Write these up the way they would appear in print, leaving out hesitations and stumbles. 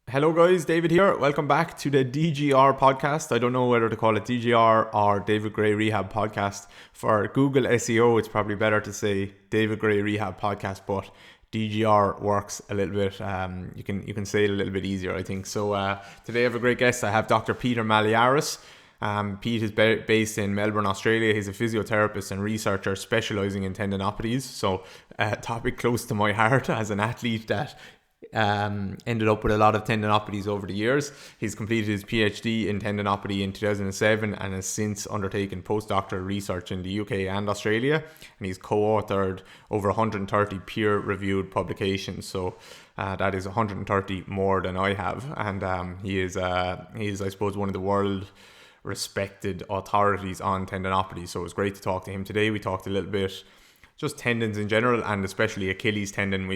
Hello guys, David here. Welcome back to the DGR podcast. I don't know whether to call it DGR or David Gray Rehab Podcast. For Google SEO, it's probably better to say David Gray Rehab Podcast, but DGR works a little bit. You can say it a little bit easier, I think. So today I have a great guest. I have Dr. Peter Malliaras. Pete is based in Melbourne, Australia. He's a physiotherapist and researcher specialising in tendinopathies. So a topic close to my heart as an athlete that ended up with a lot of tendinopathies over the years. He's completed his PhD in tendinopathy in 2007 and has since undertaken postdoctoral research in the UK and Australia, and he's co-authored over 130 peer-reviewed publications. So that is 130 more than I have, and he is I suppose one of the world respected authorities on tendinopathy. So it was great to talk to him today. We talked a little bit just tendons in general, and especially Achilles tendon.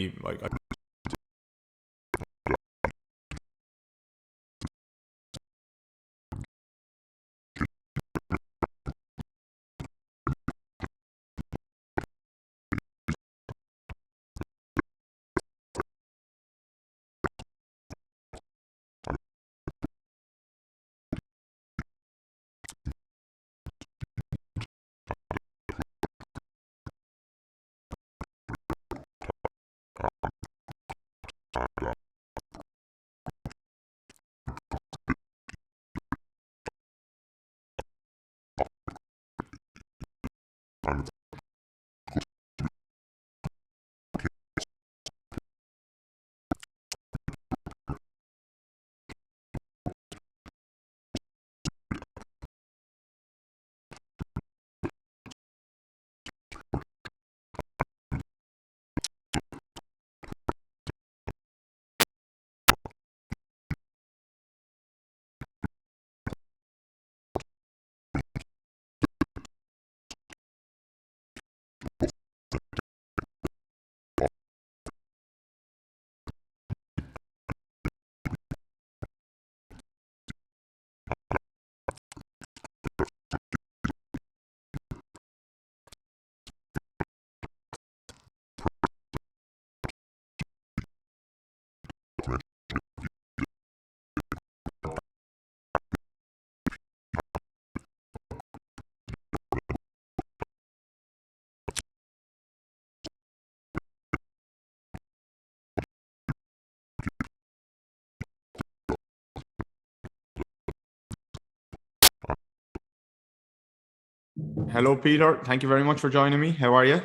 Hello, Peter. Thank you very much for joining me. How are you?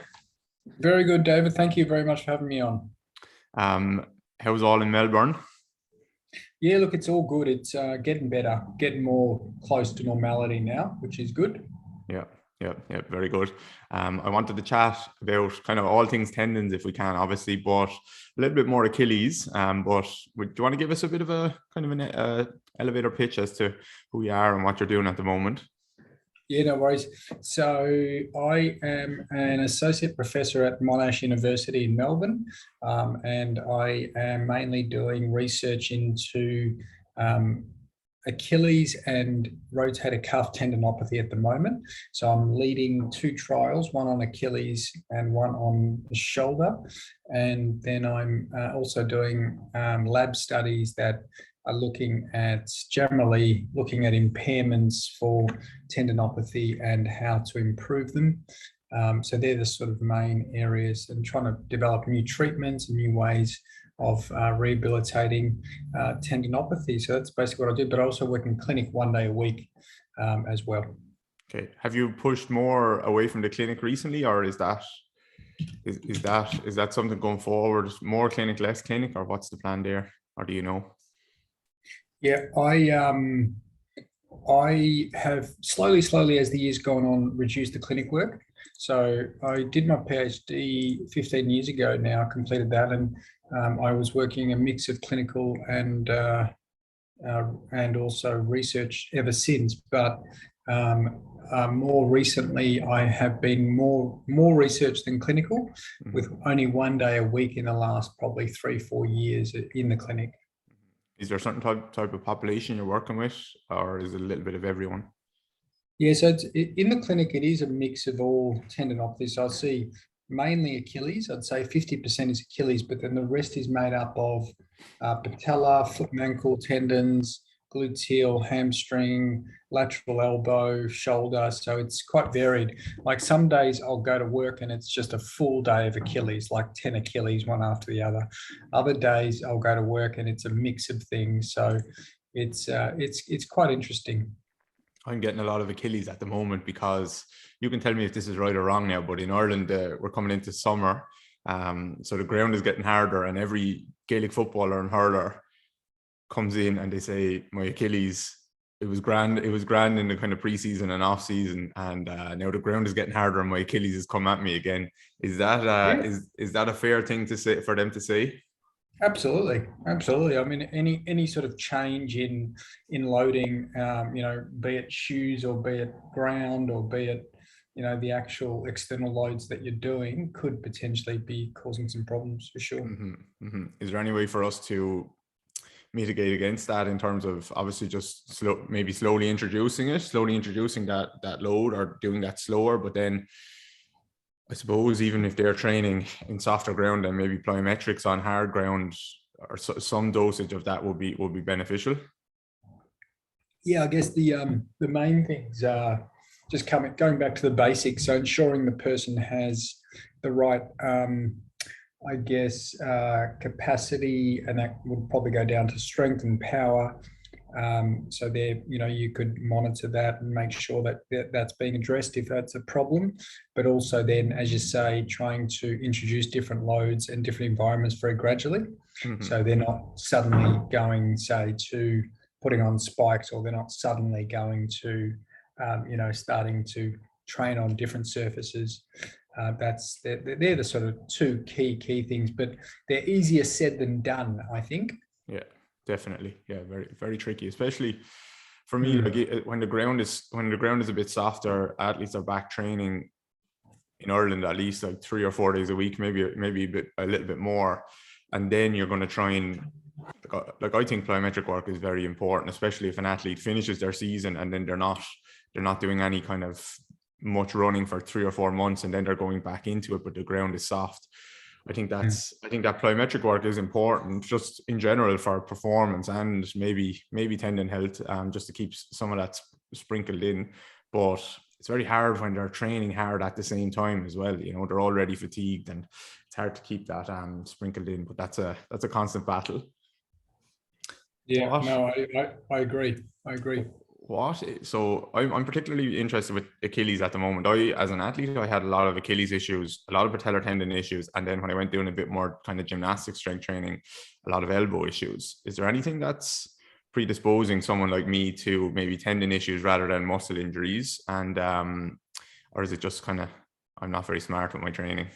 Very good, David. Thank you very much for having me on. How's all in Melbourne? Yeah, look, it's all good. It's getting better, getting more close to normality now, which is good. Yeah, very good. I wanted to chat about kind of all things tendons if we can, obviously, but a little bit more Achilles. But do you want to give us a bit of a kind of an elevator pitch as to who you are and what you're doing at the moment? Yeah, no worries. So I am an associate professor at Monash University in Melbourne, and I am mainly doing research into Achilles and rotator cuff tendinopathy at the moment. So I'm leading two trials, one on Achilles and one on the shoulder. And then I'm also doing lab studies that are generally looking at impairments for tendinopathy and how to improve them. So they're the sort of main areas, and trying to develop new treatments and new ways of rehabilitating tendinopathy. So that's basically what I do, but I also work in clinic 1 day a week as well. Okay. Have you pushed more away from the clinic recently, or is that something going forward? More clinic, less clinic, or what's the plan there? Or do you know? Yeah, I have slowly as the years gone on reduced the clinic work. So I did my PhD 15 years ago now, completed that, and I was working a mix of clinical and also research ever since. But more recently, I have been more research than clinical, with only 1 day a week in the last probably 3-4 years in the clinic. Is there a certain type of population you're working with, or is it a little bit of everyone? Yeah, so in the clinic, it is a mix of all tendinopathies. So I see mainly Achilles. I'd say 50% is Achilles, but then the rest is made up of patella, foot and ankle tendons, gluteal, hamstring, lateral elbow, shoulder. So it's quite varied. Like some days I'll go to work and it's just a full day of Achilles, like 10 Achilles, one after the other. Other days I'll go to work and it's a mix of things. So it's quite interesting. I'm getting a lot of Achilles at the moment because you can tell me if this is right or wrong now, but in Ireland, we're coming into summer. So the ground is getting harder, and every Gaelic footballer and hurler comes in and they say, my Achilles, it was grand in the kind of pre-season and off-season, and now the ground is getting harder and my Achilles has come at me again. Is that Yeah. is that a fair thing to say for them to say? Absolutely, absolutely. I mean, any sort of change in loading, be it shoes or be it ground or be it, the actual external loads that you're doing could potentially be causing some problems for sure. Mm-hmm, mm-hmm. Is there any way for us to mitigate against that in terms of obviously just slowly introducing that load, or doing that slower, but then I suppose even if they're training in softer ground and maybe plyometrics on hard ground, or some dosage of that will be beneficial? Yeah, I guess the main things are just going back to the basics. So ensuring the person has the right capacity, and that would probably go down to strength and power. So there, you could monitor that and make sure that that's being addressed if that's a problem. But also then, as you say, trying to introduce different loads and different environments very gradually. Mm-hmm. So they're not suddenly going, say, to putting on spikes, or they're not suddenly going to, starting to train on different surfaces. They're the sort of two key things, but they're easier said than done, I think. Yeah, definitely. Yeah, very, very tricky, especially for me. Like when the ground is a bit softer, athletes are back training in Ireland at least like 3 or 4 days a week, maybe a little bit more, and then you're going to try and, like I think plyometric work is very important, especially if an athlete finishes their season and then they're not doing any kind of much running for 3 or 4 months, and then they're going back into it, but the ground is soft. I think that plyometric work is important just in general for performance and maybe tendon health, just to keep some of that sprinkled in. But it's very hard when they're training hard at the same time as well. They're already fatigued, and it's hard to keep that sprinkled in. But that's a constant battle. Yeah, no, I agree. So I'm particularly interested with Achilles at the moment. As an athlete, I had a lot of Achilles issues, a lot of patellar tendon issues, and then when I went doing a bit more kind of gymnastic strength training, a lot of elbow issues. Is there anything that's predisposing someone like me to maybe tendon issues rather than muscle injuries? And or is it just kind of, I'm not very smart with my training?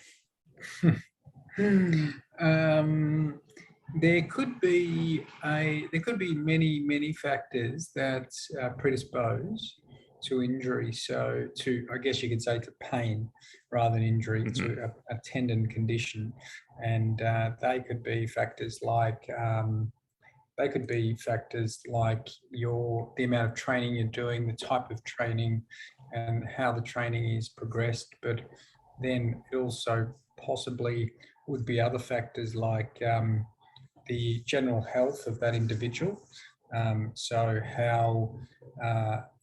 There could be many factors that predispose to injury. So I guess you could say to pain rather than injury, mm-hmm. to a tendon condition, and they could be factors like the amount of training you're doing, the type of training, and how the training is progressed. But then it also possibly would be other factors like the general health of that individual. So how,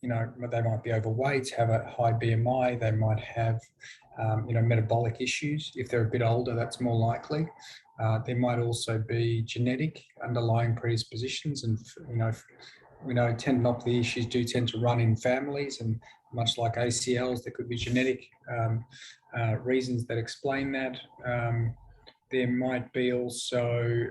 they might be overweight, have a high BMI, they might have, metabolic issues. If they're a bit older, that's more likely. There might also be genetic underlying predispositions, and, we know tendinopathy issues do tend to run in families, and much like ACLs, there could be genetic reasons that explain that. There might be also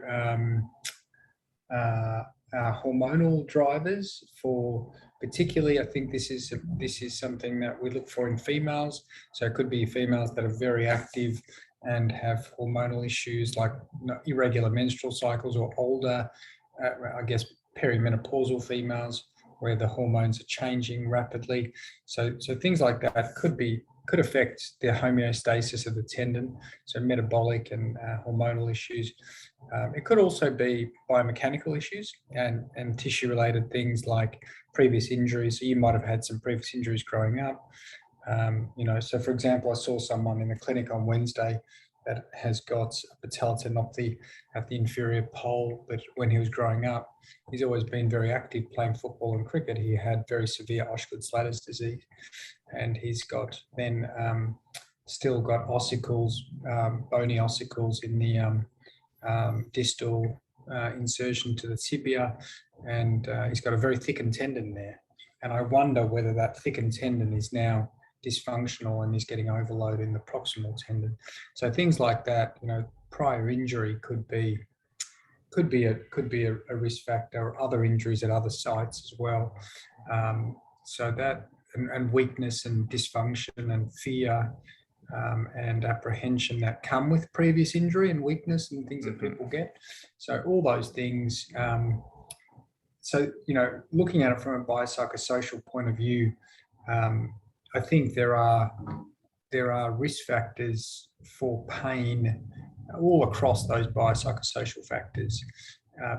hormonal drivers for, particularly, I think this is something that we look for in females. So it could be females that are very active and have hormonal issues like irregular menstrual cycles, or older, perimenopausal females where the hormones are changing rapidly. So things like that could affect the homeostasis of the tendon, so metabolic and hormonal issues. It could also be biomechanical issues and tissue-related things like previous injuries. So you might have had some previous injuries growing up. So for example, I saw someone in the clinic on Wednesday that has got a patella tendinopathy at the inferior pole, but when he was growing up, he's always been very active playing football and cricket. He had very severe Osgood-Schlatters disease, and he's got then still got ossicles, bony ossicles in the distal insertion to the tibia, and he's got a very thickened tendon there. And I wonder whether that thickened tendon is now dysfunctional and is getting overload in the proximal tendon. So things like that, prior injury could be a risk factor, or other injuries at other sites as well. So that and weakness and dysfunction and fear and apprehension that come with previous injury and weakness and things that people get. So all those things. Looking at it from a biopsychosocial point of view, I think there are risk factors for pain all across those biopsychosocial factors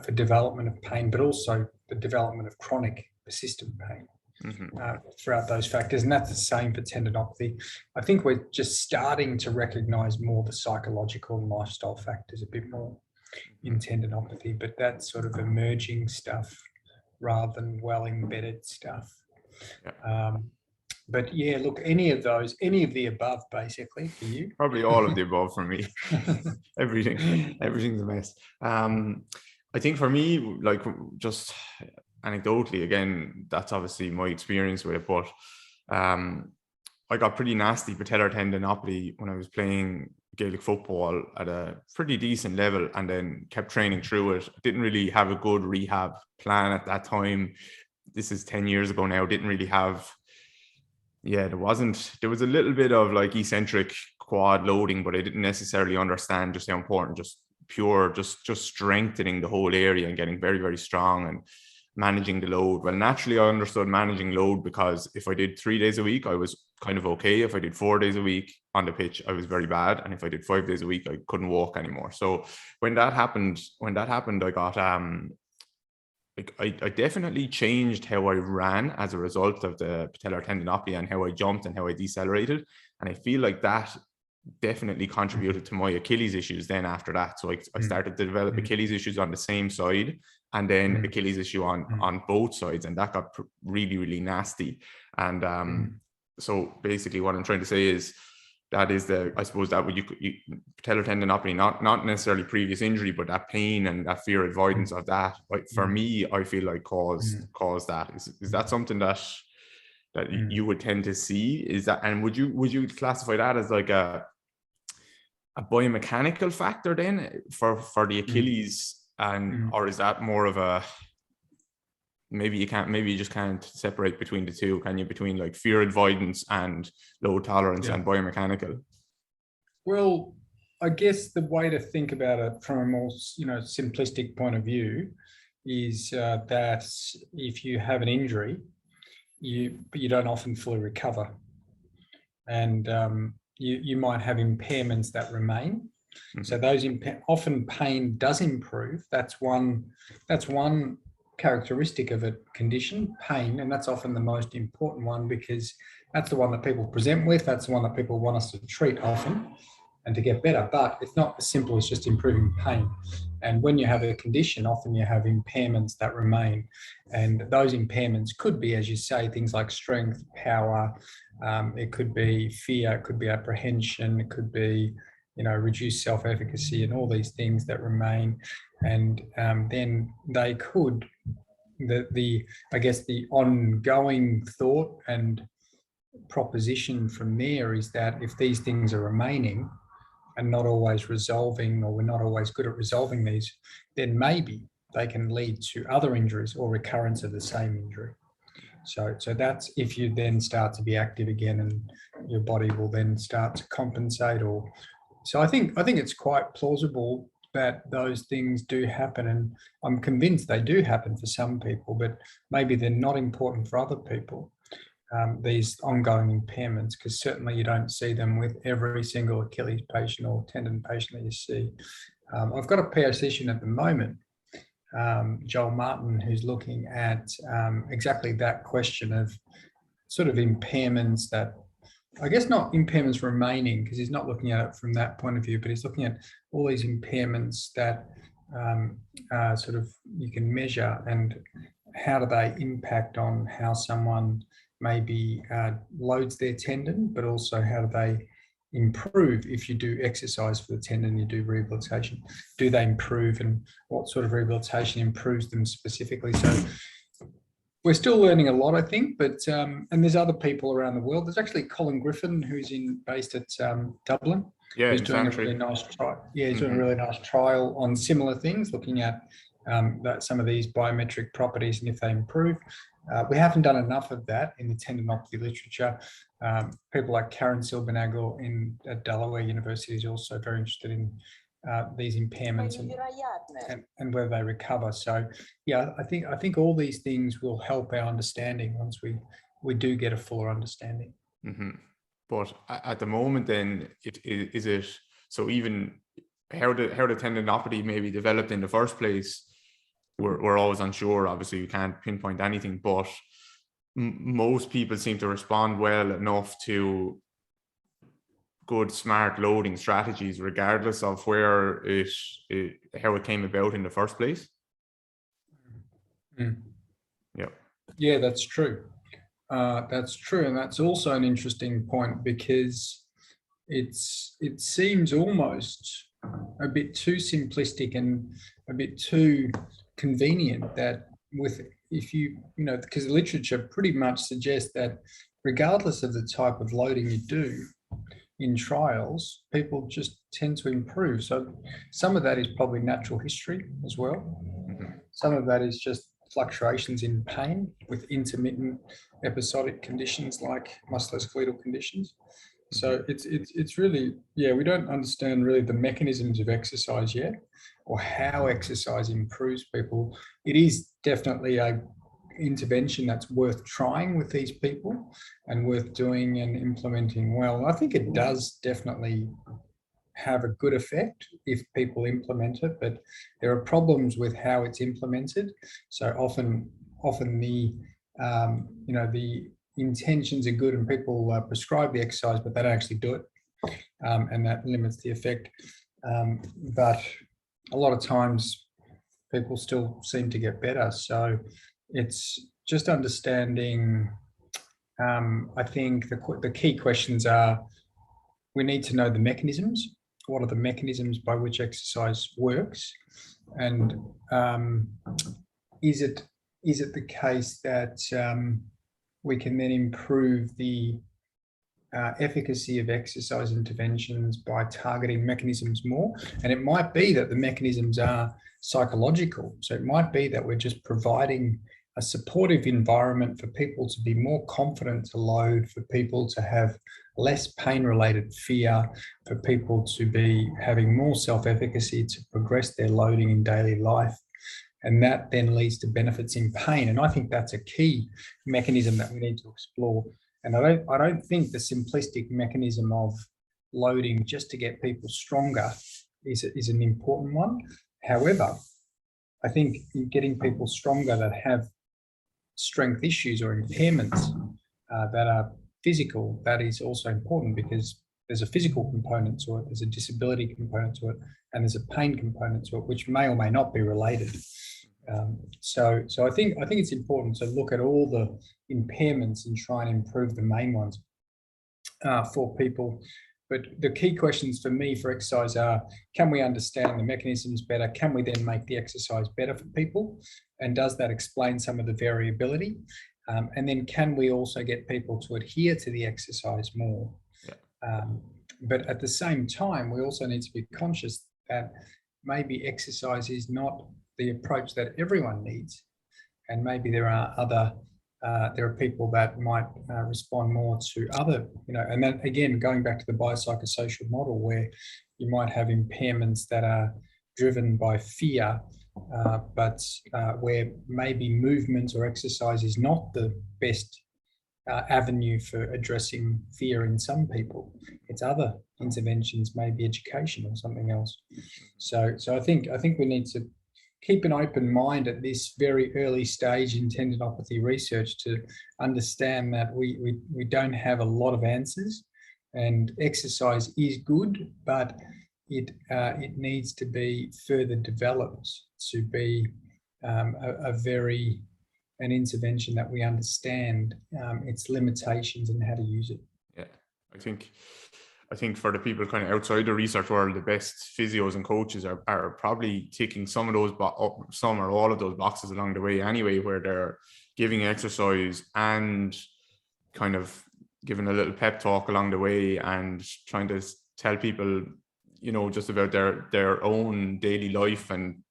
for development of pain, but also the development of chronic persistent pain throughout those factors. And that's the same for tendinopathy. I think we're just starting to recognize more the psychological and lifestyle factors a bit more in tendinopathy, but that's sort of emerging stuff rather than well-embedded stuff. But yeah, look, any of the above, basically, for you? Probably all of the above for me. Everything's a mess. I think for me, like, just anecdotally, again, that's obviously my experience with it, but I got pretty nasty patellar tendinopathy when I was playing Gaelic football at a pretty decent level, and then kept training through it. Didn't really have a good rehab plan at that time. This is 10 years ago now. Didn't really have, there was a little bit of like eccentric quad loading, but I didn't necessarily understand just how important just strengthening the whole area and getting very, very strong and managing the load. Well, naturally, I understood managing load, because if I did 3 days a week, I was kind of okay. If I did 4 days a week on the pitch, I was very bad. And if I did 5 days a week, I couldn't walk anymore. So when that happened, I got, I definitely changed how I ran as a result of the patellar tendinopathy, and how I jumped and how I decelerated. And I feel like that definitely contributed to my Achilles issues then after that. So I started to develop Achilles issues on the same side, and then Achilles issue on both sides, and that got really, really nasty. And so basically what I'm trying to say is that is I suppose that you patellar tendinopathy, not necessarily previous injury, but that pain and that fear avoidance of that, like, for me, I feel like caused that. Is that something that you would tend to see? Is that, and would you classify that as like a biomechanical factor then for the Achilles, and or is that more of a, maybe you just can't separate between the two, can you, between like fear avoidance and load tolerance and biomechanical? Well, I guess the way to think about it from a more simplistic point of view is that if you have an injury, you don't often fully recover, and you might have impairments that remain. So those often pain does improve. That's one characteristic of a condition, pain, and that's often the most important one, because that's the one that people present with. That's the one that people want us to treat often and to get better. But it's not as simple as just improving pain. And when you have a condition, often you have impairments that remain. And those impairments could be, as you say, things like strength, power. It could be fear. It could be apprehension. It could be, reduced self-efficacy, and all these things that remain. And then they could, I guess the ongoing thought and proposition from there is that if these things are remaining and not always resolving, or we're not always good at resolving these, then maybe they can lead to other injuries or recurrence of the same injury. So that's if you then start to be active again, and your body will then start to compensate. So I think it's quite plausible that those things do happen, and I'm convinced they do happen for some people, but maybe they're not important for other people, these ongoing impairments, because certainly you don't see them with every single Achilles patient or tendon patient that you see. I've got a pediatrician at the moment, Joel Martin, who's looking at exactly that question of sort of impairments that I guess not impairments remaining, because he's not looking at it from that point of view, but he's looking at all these impairments that sort of you can measure, and how do they impact on how someone maybe loads their tendon, but also how do they improve if you do exercise for the tendon, you do rehabilitation, do they improve, and what sort of rehabilitation improves them specifically? So we're still learning a lot, I think, but and there's other people around the world. There's actually Colin Griffin, who's based at Dublin, who's doing a really nice trial. Yeah, he's doing a really nice trial on similar things, looking at some of these biometric properties and if they improve. We haven't done enough of that in the tendinopathy literature. People like Karen Silbernagle at Delaware University is also very interested in these impairments and whether they recover. So yeah, I think all these things will help our understanding once we do get a fuller understanding. But at the moment, then, is it so even how the tendinopathy maybe developed in the first place? We're always unsure. Obviously, we can't pinpoint anything, but most people seem to respond well enough to good, smart loading strategies, regardless of where how it came about in the first place. Yeah, that's true. That's true, and that's also an interesting point, because it seems almost a bit too simplistic and a bit too convenient that because the literature pretty much suggests that regardless of the type of loading you do in trials, people just tend to improve. So some of that is probably natural history as well. Some of that is just fluctuations in pain with intermittent episodic conditions like musculoskeletal conditions. So it's really, we don't understand really the mechanisms of exercise yet, or how exercise improves people. It is definitely a intervention that's worth trying with these people and worth doing and implementing well. I think it does definitely have a good effect if people implement it, but there are problems with how it's implemented. So often the the intentions are good and people prescribe the exercise, but they don't actually do it, and that limits the effect. But a lot of times people still seem to get better. So it's just understanding. I think the key questions are: we need to know the mechanisms. What are the mechanisms by which exercise works? And is it the case that we can then improve the efficacy of exercise interventions by targeting mechanisms more? And it might be that the mechanisms are psychological. So it might be that we're just providing a supportive environment for people to be more confident to load, for people to have less pain-related fear, for people to be having more self-efficacy to progress their loading in daily life. And that then leads to benefits in pain. And I think that's a key mechanism that we need to explore. And I don't think the simplistic mechanism of loading just to get people stronger is an important one. However, I think getting people stronger that have strength issues or impairments that are physical, that is also important, because there's a physical component to it, there's a disability component to it, and there's a pain component to it, which may or may not be related. So I think it's important to look at all the impairments and try and improve the main ones for people. But the key questions for me for exercise are: can we understand the mechanisms better? Can we then make the exercise better for people? And does that explain some of the variability? And then can we also get people to adhere to the exercise more? But at the same time, we also need to be conscious that maybe exercise is not the approach that everyone needs. And maybe there are people that might respond more to other, and then again, going back to the biopsychosocial model, where you might have impairments that are driven by fear, but where maybe movement or exercise is not the best avenue for addressing fear in some people. It's other interventions, maybe education or something else. So I think we need to keep an open mind at this very early stage in tendinopathy research to understand that we don't have a lot of answers, and exercise is good, but it needs to be further developed to be an intervention that we understand its limitations and how to use it. Yeah, I think for the people kind of outside the research world, the best physios and coaches are probably ticking some of those, some or all of those boxes along the way anyway, where they're giving exercise and kind of giving a little pep talk along the way and trying to tell people, you know, just about their own daily life and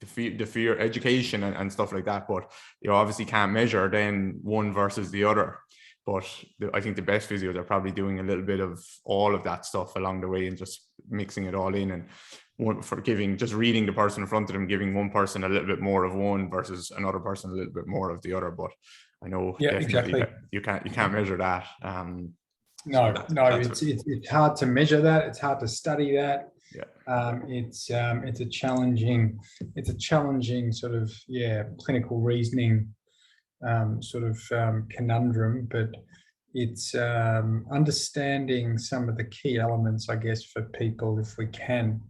the fear education and stuff like that. But you obviously can't measure then one versus the other. But I think the best physios are probably doing a little bit of all of that stuff along the way and just mixing it all in, and just reading the person in front of them, giving one person a little bit more of one versus another person a little bit more of the other. But I know definitely exactly. you can't measure that. It's hard to measure that. It's hard to study that. Yeah. It's a challenging sort of clinical reasoning conundrum, but it's understanding some of the key elements, I guess, for people, if we can,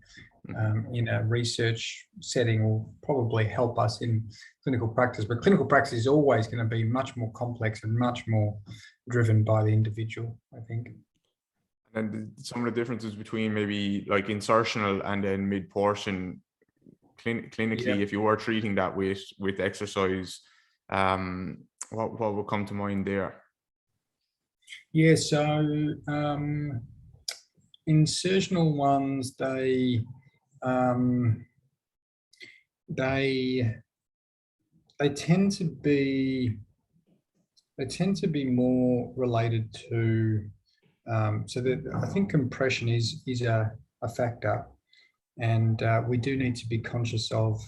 in a research setting, will probably help us in clinical practice. But clinical practice is always going to be much more complex and much more driven by the individual, I think. And some of the differences between maybe like insertional and then mid portion clinically, if you were treating that with exercise, what will come to mind there? Yeah, so insertional ones, they tend to be more related to so that I think compression is a factor, and we do need to be conscious of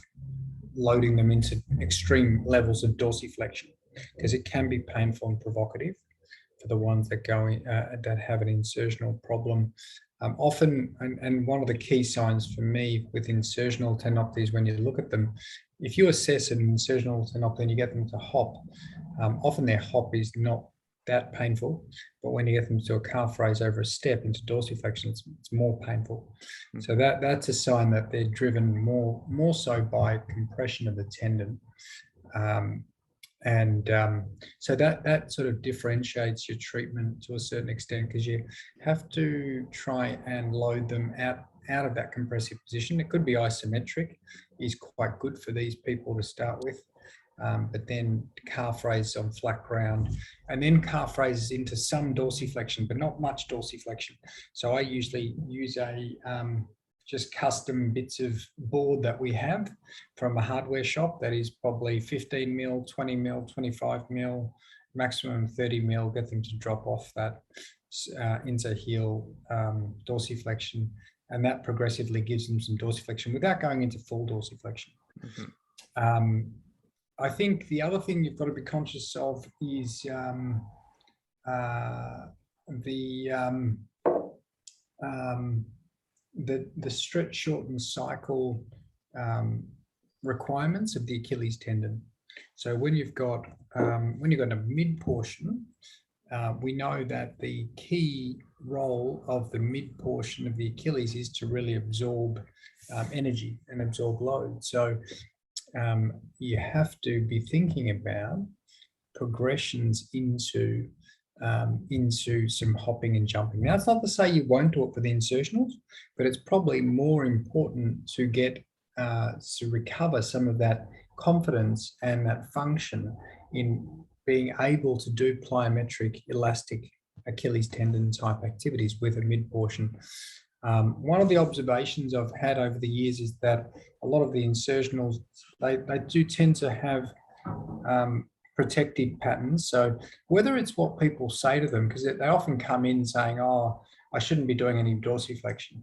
loading them into extreme levels of dorsiflexion, because it can be painful and provocative for the ones that that have an insertional problem. Often, and one of the key signs for me with insertional tendinopathies, when you look at them, if you assess an insertional tendinopathy and you get them to hop, often their hop is not that painful, but when you get them to a calf raise over a step into dorsiflexion, it's more painful. Mm-hmm. So that's a sign that they're driven more so by compression of the tendon. So that sort of differentiates your treatment to a certain extent, because you have to try and load them out of that compressive position. It could be isometric, is quite good for these people to start with. But then calf raise on flat ground, and then calf raises into some dorsiflexion, but not much dorsiflexion. So I usually use just custom bits of board that we have from a hardware shop that is probably 15 mil, 20 mil, 25 mil, maximum 30 mil, get them to drop off that interheel dorsiflexion, and that progressively gives them some dorsiflexion without going into full dorsiflexion. Mm-hmm. I think the other thing you've got to be conscious of is the stretch, shorten, cycle requirements of the Achilles tendon. So when you've got a mid portion, we know that the key role of the mid portion of the Achilles is to really absorb energy and absorb load. So you have to be thinking about progressions into some hopping and jumping. Now, it's not to say you won't do it for the insertionals, but it's probably more important to get to recover some of that confidence and that function in being able to do plyometric, elastic Achilles tendon type activities with a mid portion. One of the observations I've had over the years is that a lot of the insertionals, they do tend to have protective patterns. So whether it's what people say to them, because they often come in saying, "Oh, I shouldn't be doing any dorsiflexion,"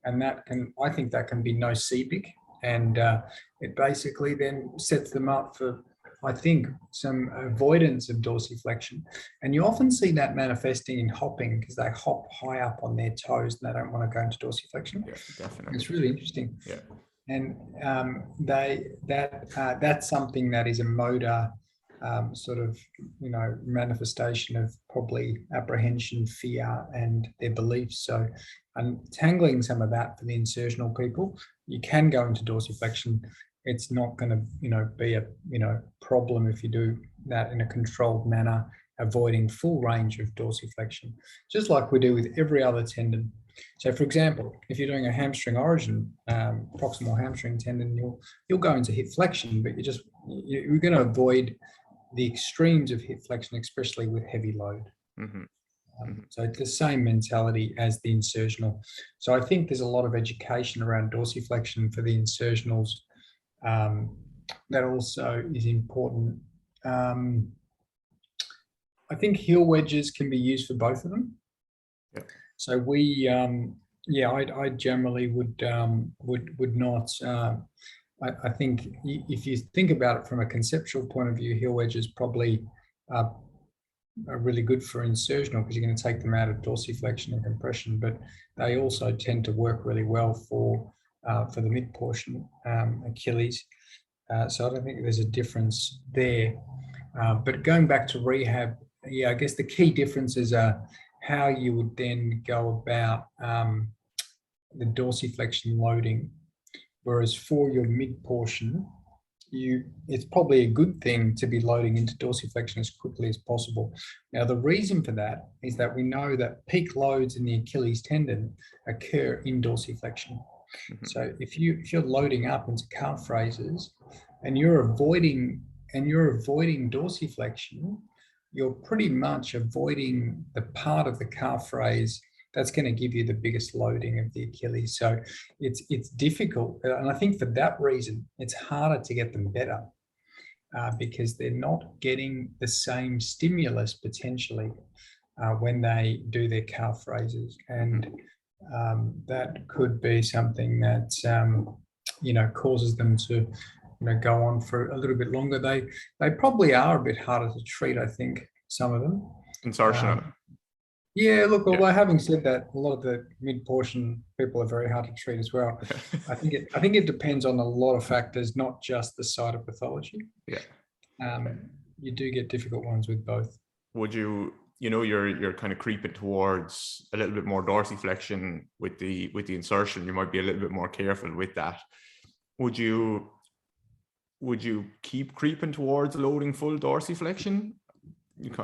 and I think that can be nocebic, and it basically then sets them up for, I think, some avoidance of dorsiflexion. And you often see that manifesting in hopping, because they hop high up on their toes and they don't want to go into dorsiflexion. Yeah, definitely. It's really interesting. Yeah. and that's something that is a motor sort of, manifestation of probably apprehension, fear, and their beliefs. So untangling some of that for the insertional people, you can go into dorsiflexion. It's not going to, be a, problem if you do that in a controlled manner, avoiding full range of dorsiflexion, just like we do with every other tendon. So, for example, if you're doing a hamstring origin, proximal hamstring tendon, you'll go into hip flexion, but you're going to avoid the extremes of hip flexion, especially with heavy load. Mm-hmm. So it's the same mentality as the insertional. So I think there's a lot of education around dorsiflexion for the insertionals. That also is important. I think heel wedges can be used for both of them. Yeah. So we, I generally would not. I think if you think about it from a conceptual point of view, heel wedges probably are really good for insertional because you're going to take them out of dorsiflexion and compression, but they also tend to work really well for the mid portion, Achilles. So I don't think there's a difference there. But going back to rehab, I guess the key differences are how you would then go about the dorsiflexion loading. Whereas for your mid portion, it's probably a good thing to be loading into dorsiflexion as quickly as possible. Now, the reason for that is that we know that peak loads in the Achilles tendon occur in dorsiflexion. Mm-hmm. So if you're loading up into calf raises and you're avoiding dorsiflexion, you're pretty much avoiding the part of the calf raise that's going to give you the biggest loading of the Achilles. So it's difficult. And I think for that reason, it's harder to get them better because they're not getting the same stimulus potentially when they do their calf raises. And that could be something that, causes them to, go on for a little bit longer. They probably are a bit harder to treat, I think, some of them. Insertional. Yeah, look, although having said that, a lot of the mid-portion people are very hard to treat as well. I think it depends on a lot of factors, not just the site of pathology. Yeah. You do get difficult ones with both. Would you, you're kind of creeping towards a little bit more dorsiflexion with the insertion. You might be a little bit more careful with that. Would you keep creeping towards loading full dorsiflexion?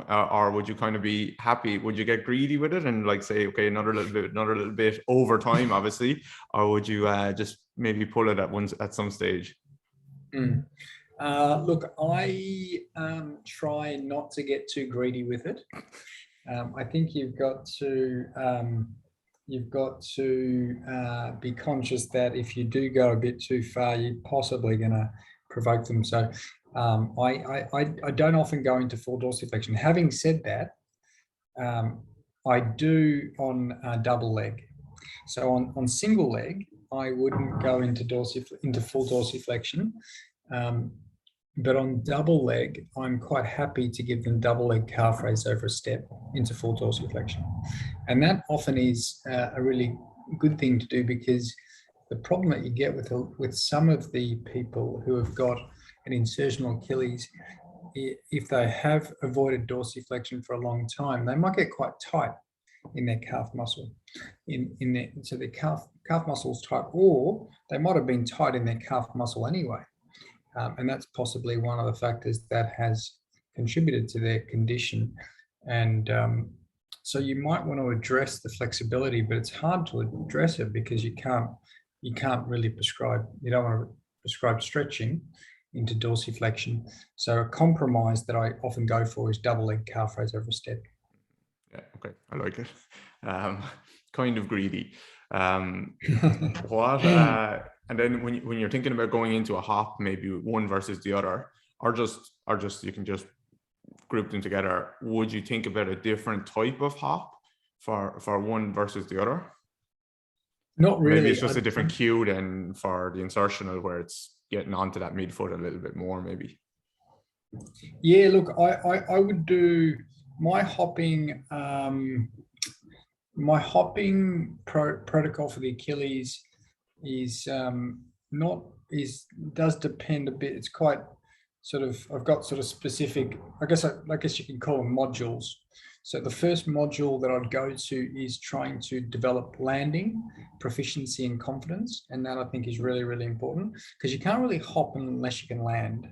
Or would you kind of be happy? Would you get greedy with it and like say, okay, another little bit over time, obviously, or would you just maybe pull it at some stage? Look, I try not to get too greedy with it. I think you've got to be conscious that if you do go a bit too far, you're possibly going to provoke them. So I don't often go into full dorsiflexion. Having said that, I do on double leg. So on single leg, I wouldn't go into full dorsiflexion. But on double leg, I'm quite happy to give them double leg calf raise over a step into full dorsiflexion. And that often is a really good thing to do because the problem that you get with some of the people who have got an insertional Achilles, if they have avoided dorsiflexion for a long time, they might get quite tight in their calf muscle. So their calf muscle's tight, or they might have been tight in their calf muscle anyway. And that's possibly one of the factors that has contributed to their condition. And so you might want to address the flexibility, but it's hard to address it because you can't really prescribe. You don't want to prescribe stretching into dorsiflexion. So a compromise that I often go for is double leg calf raise over a step. Yeah, okay, I like it. Kind of greedy. And then when you're thinking about going into a hop, maybe one versus the other, or just you can just group them together. Would you think about a different type of hop for one versus the other? Not really. Maybe it's just a different cue than for the insertional, where it's getting onto that midfoot a little bit more, maybe. Yeah, look, I would do my hopping. My hopping protocol for the Achilles is not is does depend a bit. It's quite sort of, I've got sort of specific, I guess you can call them modules. So the first module that I'd go to is trying to develop landing, proficiency and confidence. And that I think is really, really important, because you can't really hop unless you can land.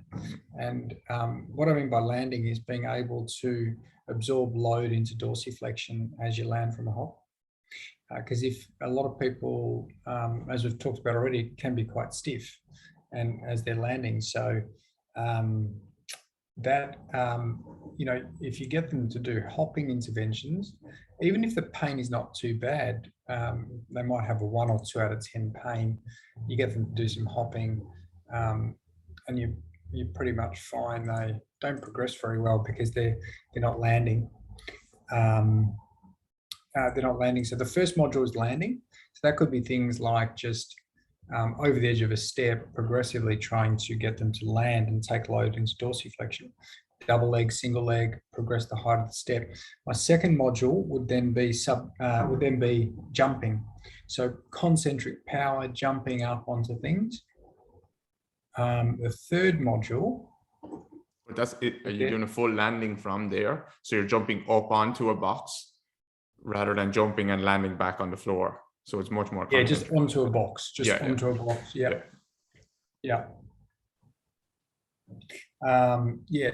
And what I mean by landing is being able to absorb load into dorsiflexion as you land from a hop. Because if a lot of people, as we've talked about already, can be quite stiff and as they're landing. So if you get them to do hopping interventions, even if the pain is not too bad, they might have a 1 or 2 out of 10 pain. You get them to do some hopping, and you pretty much find they don't progress very well because they're not landing. They're not landing. So the first module is landing. So that could be things like just over the edge of a step, progressively trying to get them to land and take load into dorsiflexion. Double leg, single leg, progress the height of the step. My second module would then be jumping. So concentric power, jumping up onto things. The third module. But that's it. Are you doing a full landing from there? So you're jumping up onto a box rather than jumping and landing back on the floor. So it's much more concentric. Just onto a box. Onto a box. Yeah.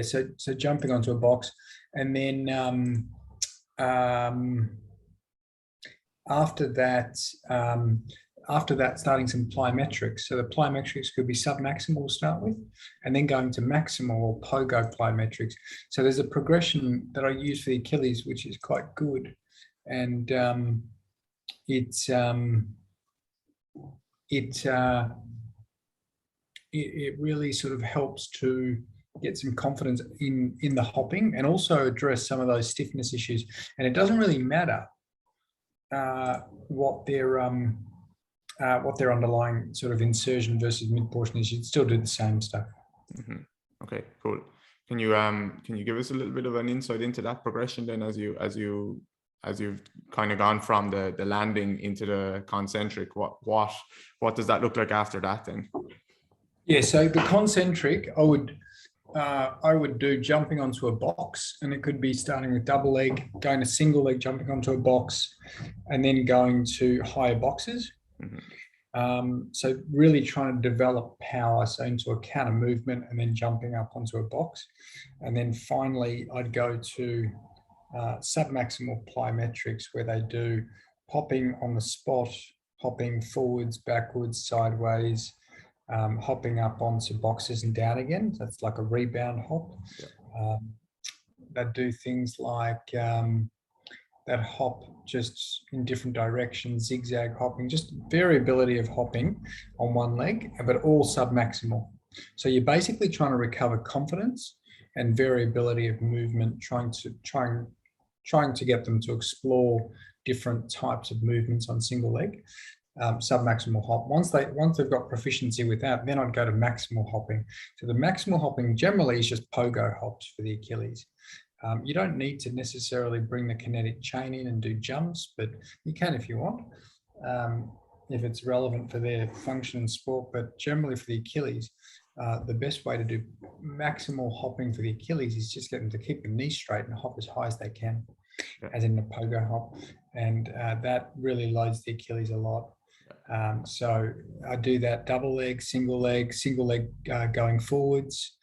So jumping onto a box, and then after that, starting some plyometrics. So the plyometrics could be submaximal to start with, and then going to maximal or pogo plyometrics. So there's a progression that I use for the Achilles, which is quite good, and it really sort of helps to get some confidence in the hopping, and also address some of those stiffness issues. And it doesn't really matter what their underlying sort of insertion versus mid portion is. You'd still do the same stuff. Mm-hmm. Okay, cool. Can you give us a little bit of an insight into that progression then, as you've kind of gone from the landing into the concentric? What does that look like after that then? Yeah, so the concentric, I would do jumping onto a box, and it could be starting with double leg, going to single leg, jumping onto a box, and then going to higher boxes. Mm-hmm. So really trying to develop power, so into a counter movement and then jumping up onto a box. And then finally, I'd go to submaximal plyometrics, where they do hopping on the spot, hopping forwards, backwards, sideways, hopping up onto boxes and down again. That's like a rebound hop. Yeah. They do things like that hop just in different directions, zigzag hopping, just variability of hopping on one leg, but all submaximal. So you're basically trying to recover confidence and variability of movement, trying to get them to explore different types of movements on single leg. Submaximal hop. Once they've got proficiency with that, then I'd go to maximal hopping. So the maximal hopping generally is just pogo hops for the Achilles. You don't need to necessarily bring the kinetic chain in and do jumps, but you can if you want, if it's relevant for their function in sport. But generally for the Achilles, the best way to do maximal hopping for the Achilles is just get them to keep the knee straight and hop as high as they can, as in the pogo hop. And that really loads the Achilles a lot. So I do that double leg, single leg going forwards.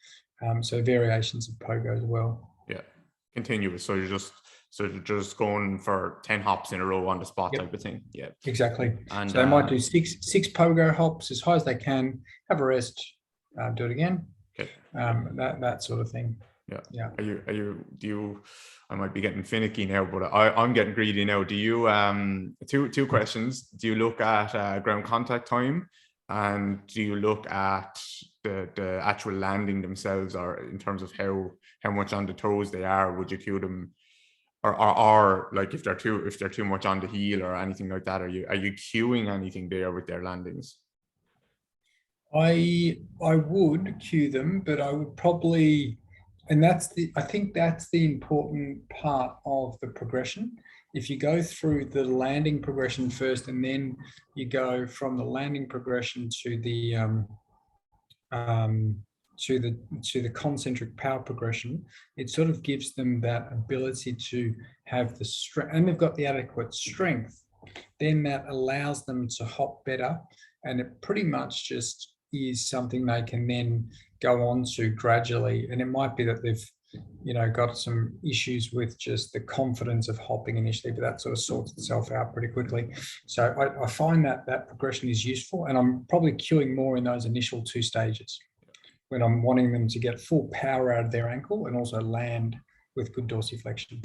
So variations of pogo as well. Yeah. Continuous. So you're just going for 10 hops in a row on the spot. Yep. Type of thing. Yeah, exactly. And so they might do six pogo hops as high as they can, have a rest, do it again. Okay. That sort of thing. Yeah. I might be getting finicky now, but I'm getting greedy now. Do you, two questions. Do you look at ground contact time, and do you look at the actual landing themselves, or in terms of how much on the toes they are? Would you cue them, or like if they're too much on the heel or anything like that? Are you cueing anything there with their landings? I would cue them, but I would probably, and I think that's the important part of the progression, if you go through the landing progression first, and then you go from the landing progression to the to the concentric power progression, it sort of gives them that ability to have the strength, and they've got the adequate strength. Then that allows them to hop better, and it pretty much just is something they can then go on to gradually. And it might be that they've got some issues with just the confidence of hopping initially, but that sort of sorts itself out pretty quickly. So I find that progression is useful, and I'm probably cueing more in those initial 2 stages when I'm wanting them to get full power out of their ankle and also land with good dorsiflexion.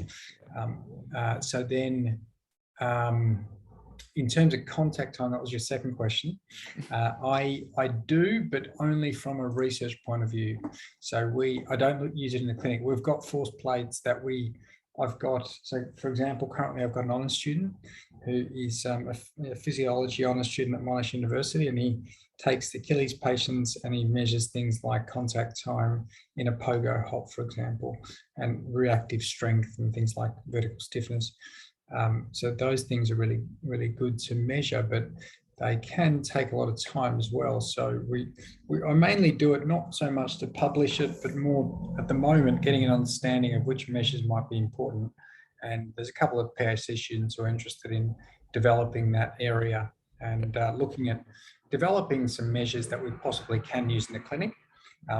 So then in terms of contact time, that was your second question. I do, but only from a research point of view. So I don't use it in the clinic. We've got force plates that I've got. So for example, currently I've got an honours student who is a physiology honours student at Monash University, and he takes the Achilles patients and he measures things like contact time in a pogo hop, for example, and reactive strength and things like vertical stiffness. So those things are really, really good to measure, but they can take a lot of time as well. So I mainly do it not so much to publish it, but more at the moment getting an understanding of which measures might be important. And there's a couple of PhD students who are interested in developing that area and looking at developing some measures that we possibly can use in the clinic,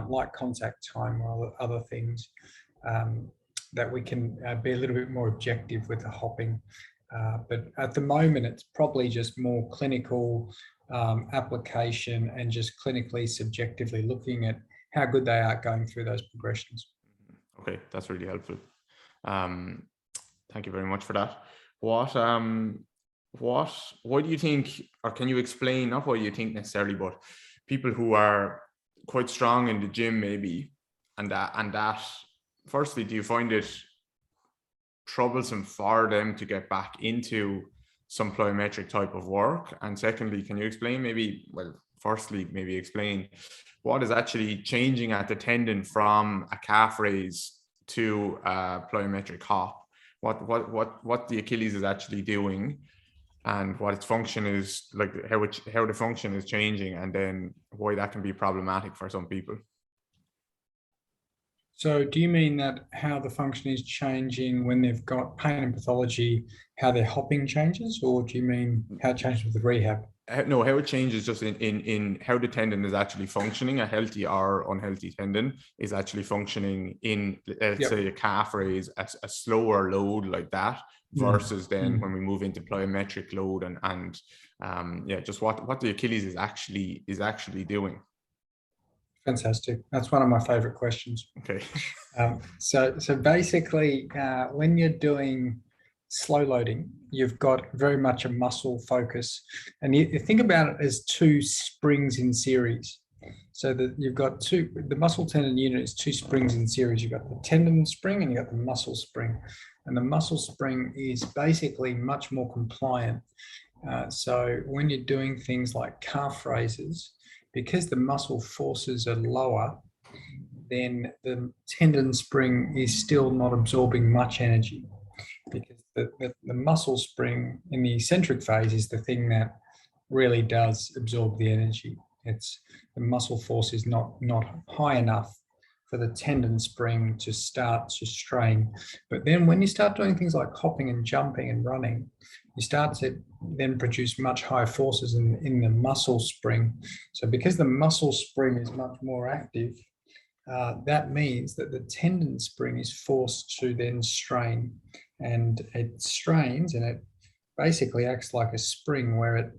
like contact time or other things. That we can be a little bit more objective with the hopping. But at the moment, it's probably just more clinical application and just clinically, subjectively looking at how good they are going through those progressions. Okay, that's really helpful. Thank you very much for that. Why do you think, or can you explain, not what you think necessarily, but people who are quite strong in the gym maybe, and that firstly, do you find it troublesome for them to get back into some plyometric type of work? And secondly, can you explain maybe explain what is actually changing at the tendon from a calf raise to a plyometric hop? What the Achilles is actually doing, and what its function is, like how the function is changing, and then why that can be problematic for some people. So do you mean that how the function is changing when they've got pain and pathology, how their hopping changes, or do you mean how it changes with the rehab? No, how it changes just in how the tendon is actually functioning. A healthy or unhealthy tendon is actually functioning in, let's say, a calf raise, a slower load like that, versus then when we move into plyometric load and just what the Achilles is actually doing. Fantastic. That's one of my favorite questions. Okay. So basically, when you're doing slow loading, you've got very much a muscle focus, and you think about it as 2 springs in series. So that you've got the muscle tendon unit is 2 springs in series. You've got the tendon spring and you've got the muscle spring, and the muscle spring is basically much more compliant. So when you're doing things like calf raises, because the muscle forces are lower, then the tendon spring is still not absorbing much energy, because the muscle spring in the eccentric phase is the thing that really does absorb the energy. It's the muscle force is not high enough for the tendon spring to start to strain. But then when you start doing things like hopping and jumping and running, you start to then produce much higher forces in the muscle spring. So because the muscle spring is much more active, that means that the tendon spring is forced to then strain, and it strains, and it basically acts like a spring where it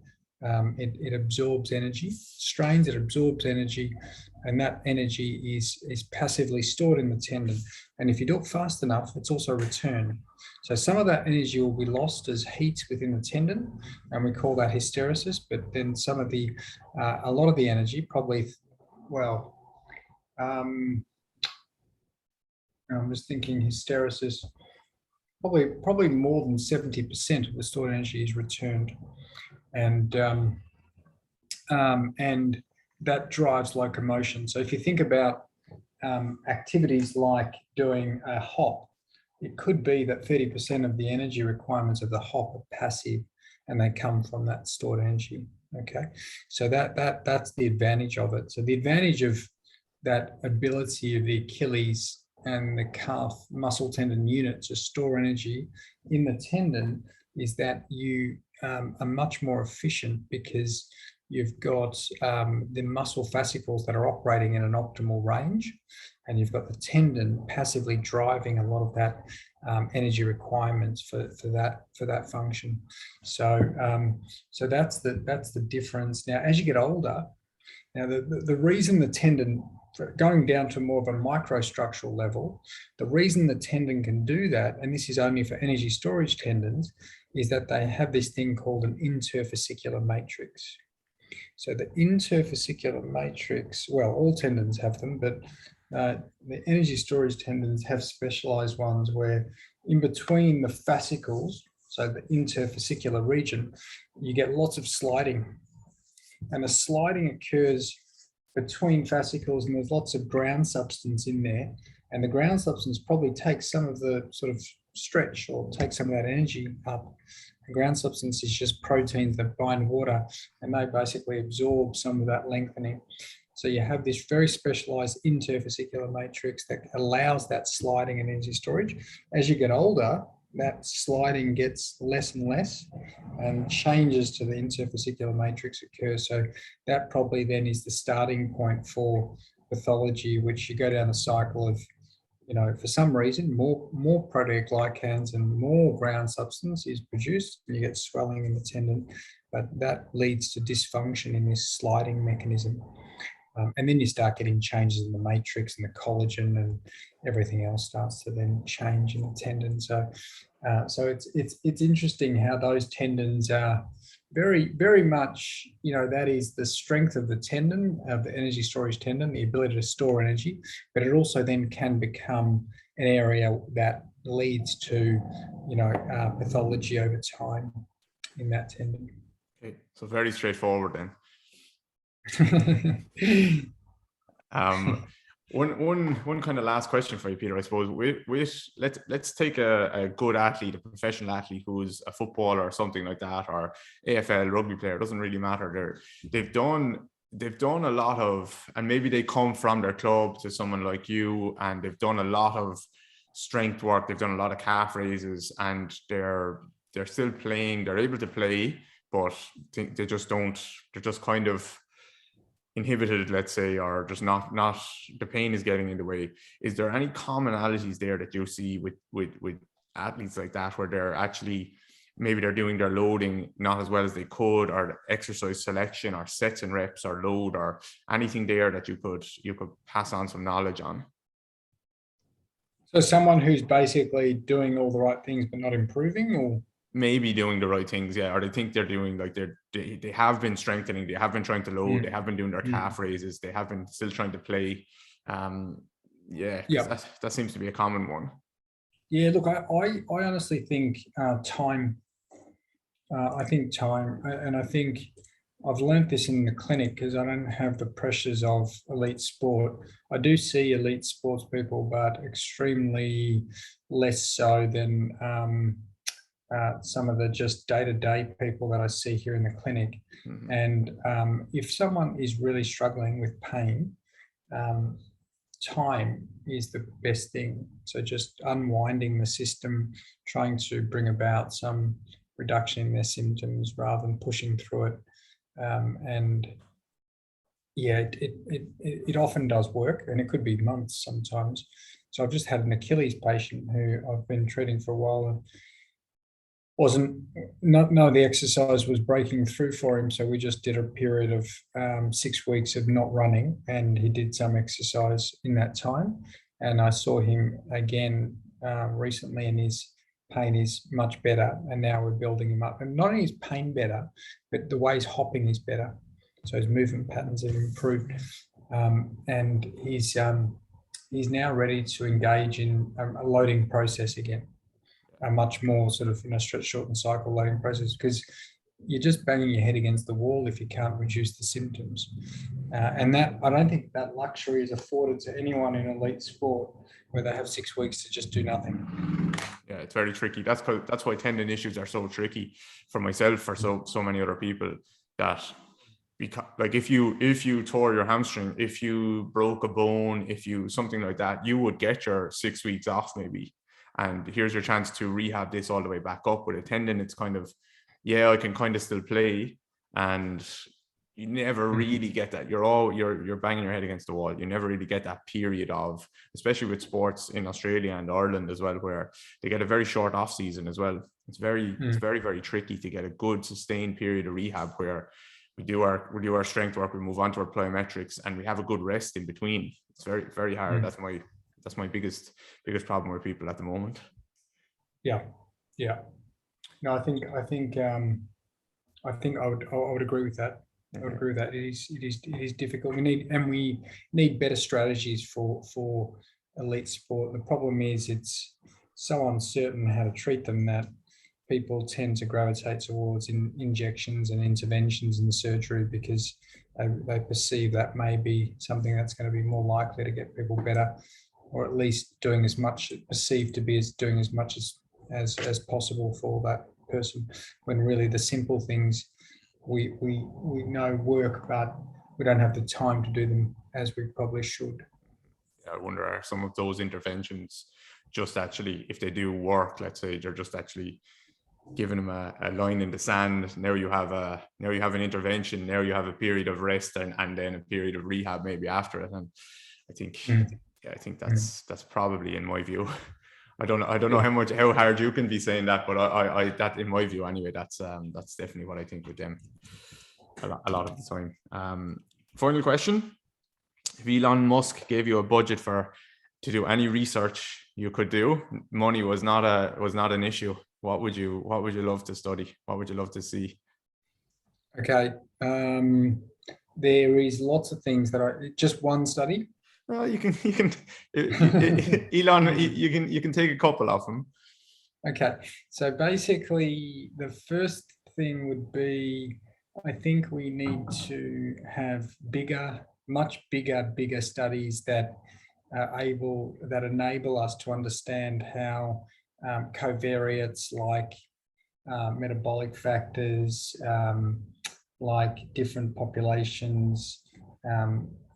absorbs energy, strains, it absorbs energy, and that energy is passively stored in the tendon. And if you do it fast enough, it's also returned. So some of that energy will be lost as heat within the tendon, and we call that hysteresis. But then some of a lot of the energy, probably, I'm just thinking hysteresis, probably more than 70% of the stored energy is returned. And that drives locomotion. So if you think about activities like doing a hop, it could be that 30% of the energy requirements of the hop are passive and they come from that stored energy. Okay, so that's the advantage of it. So the advantage of that ability of the Achilles and the calf muscle tendon unit to store energy in the tendon is that you are much more efficient, because you've got the muscle fascicles that are operating in an optimal range, and you've got the tendon passively driving a lot of that energy requirements for that function. So that's the difference. Now, as you get older, now the reason the tendon, going down to more of a microstructural level, the reason the tendon can do that, and this is only for energy storage tendons, is that they have this thing called an interfacicular matrix. So the interfacicular matrix, well, all tendons have them, but the energy storage tendons have specialized ones where in between the fascicles, so the interfacicular region, you get lots of sliding. And the sliding occurs between fascicles, and there's lots of ground substance in there. And the ground substance probably takes some of the sort of stretch or takes some of that energy up. The ground substance is just proteins that bind water, and they basically absorb some of that lengthening. So you have this very specialized interfacicular matrix that allows that sliding and energy storage. As you get older, that sliding gets less and less, and changes to the interfacicular matrix occur. So that probably then is the starting point for pathology, which you go down a cycle of, for some reason, more proteoglycans and more ground substance is produced, and you get swelling in the tendon, but that leads to dysfunction in this sliding mechanism. And then you start getting changes in the matrix and the collagen, and everything else starts to then change in the tendon. So it's interesting how those tendons are very, very much, that is the strength of the tendon, of the energy storage tendon, the ability to store energy, but it also then can become an area that leads to, pathology over time in that tendon. Okay, so very straightforward then. One kind of last question for you, Peter, I suppose. Let's take a good athlete, a professional athlete who's a footballer or something like that, or AFL rugby player. It doesn't really matter. They've done a lot of, and maybe they come from their club to someone like you, and they've done a lot of strength work. They've done a lot of calf raises, and they're still playing. They're able to play, but they just don't. They're just kind of inhibited, let's say, or just not the pain is getting in the way. Is there any commonalities there that you see with athletes like that, where they're actually, maybe they're doing their loading not as well as they could, or exercise selection or sets and reps or load, or anything there that you could pass on some knowledge on? So someone who's basically doing all the right things but not improving, or maybe doing the right things, yeah, or they think they're doing, like they have been strengthening, they have been trying to load, they have been doing their calf raises, they have been still trying to play. That seems to be a common one. Yeah, look, I honestly think time. I think time, and I think I've learned this in the clinic because I don't have the pressures of elite sport. I do see elite sports people, but extremely less so than some of the just day-to-day people that I see here in the clinic. Mm-hmm. And if someone is really struggling with pain, time is the best thing. So just unwinding the system, trying to bring about some reduction in their symptoms rather than pushing through it. It often does work, and it could be months sometimes. So I've just had an Achilles patient who I've been treating for a while, and none of the exercise was breaking through for him. So we just did a period of 6 weeks of not running, and he did some exercise in that time. And I saw him again recently, and his pain is much better. And now we're building him up. And not only is pain better, but the way he's hopping is better. So his movement patterns have improved. And he's now ready to engage in a loading process again. A much more sort of stretch, shorten cycle loading process, because you're just banging your head against the wall if you can't reduce the symptoms. And that, I don't think that luxury is afforded to anyone in elite sport where they have 6 weeks to just do nothing. Yeah, it's very tricky. That's why tendon issues are so tricky for myself, for so many other people, that because, like, if you tore your hamstring, if you broke a bone, if you something like that, you would get your 6 weeks off maybe, and here's your chance to rehab this all the way back up. With a tendon, it's kind of, yeah, I can kind of still play, and you never really get that. You're banging your head against the wall. You never really get that period of, especially with sports in Australia and Ireland as well, where they get a very short off season as well. It's very very tricky to get a good sustained period of rehab where we do our strength work, we move on to our plyometrics, and we have a good rest in between. It's very, very hard. That's my biggest problem with people at the moment. Yeah. No, I think I would agree with that. I would agree with that. It is difficult. We need better strategies for elite sport. The problem is it's so uncertain how to treat them that people tend to gravitate towards injections and interventions and surgery because they perceive that may be something that's going to be more likely to get people better, or at least doing as much, perceived to be as doing as much as possible for that person, when really the simple things we know work, but we don't have the time to do them as we probably should. I wonder, are some of those interventions just actually, if they do work, let's say they're just actually giving them a line in the sand. Now you have an intervention. Now you have a period of rest and then a period of rehab maybe after it. And I think, I think that's probably, in my view. I don't know how hard you can be saying that, but I that, in my view anyway, that's definitely what I think with them a lot of the time. Final question: if Elon Musk gave you a budget to do any research you could do, money was not an issue, what would you love to study? What would you love to see? Okay. There is lots of things that just one study. Well, you can Elon, you can take a couple of them. Okay. So basically the first thing would be, I think we need to have much bigger studies that enable us to understand how covariates like metabolic factors, like different populations,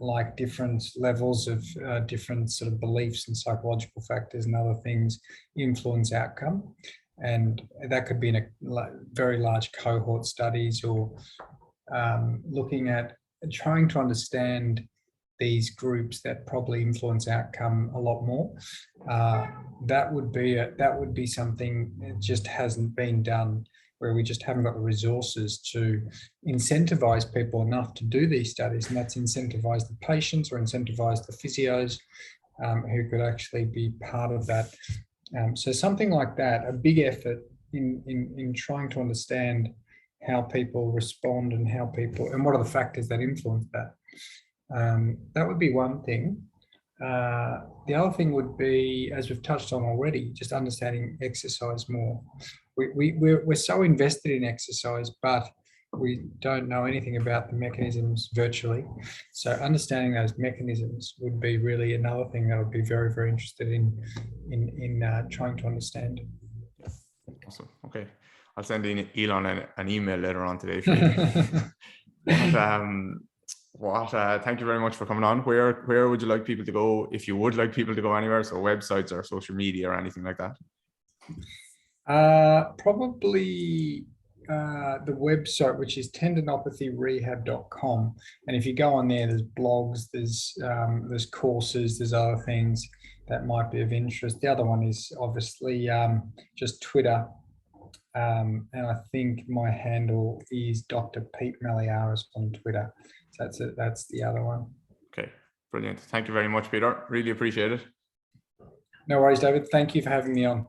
like different levels of different sort of beliefs and psychological factors and other things influence outcome. And that could be in a very large cohort studies, or looking at trying to understand these groups that probably influence outcome a lot more. That would be something that just hasn't been done, where we just haven't got the resources to incentivize people enough to do these studies, and that's incentivize the patients or incentivize the physios who could actually be part of that. So something like that, a big effort in trying to understand how people respond and what are the factors that influence that. That would be one thing. The other thing would be, as we've touched on already, just understanding exercise more. We're so invested in exercise, but we don't know anything about the mechanisms virtually. So understanding those mechanisms would be really another thing that I would be very, very interested in trying to understand. Awesome. Okay, I'll send Elon an email later on today. Thank you very much for coming on. Where would you like people to go, if you would like people to go anywhere? So websites or social media or anything like that? Probably the website, which is tendinopathyrehab.com. And if you go on there, there's blogs, there's courses, there's other things that might be of interest. The other one is obviously just Twitter. And I think my handle is Dr. Pete Malliaras on Twitter. So that's the other one. Okay, brilliant. Thank you very much, Peter. Really appreciate it. No worries, David. Thank you for having me on.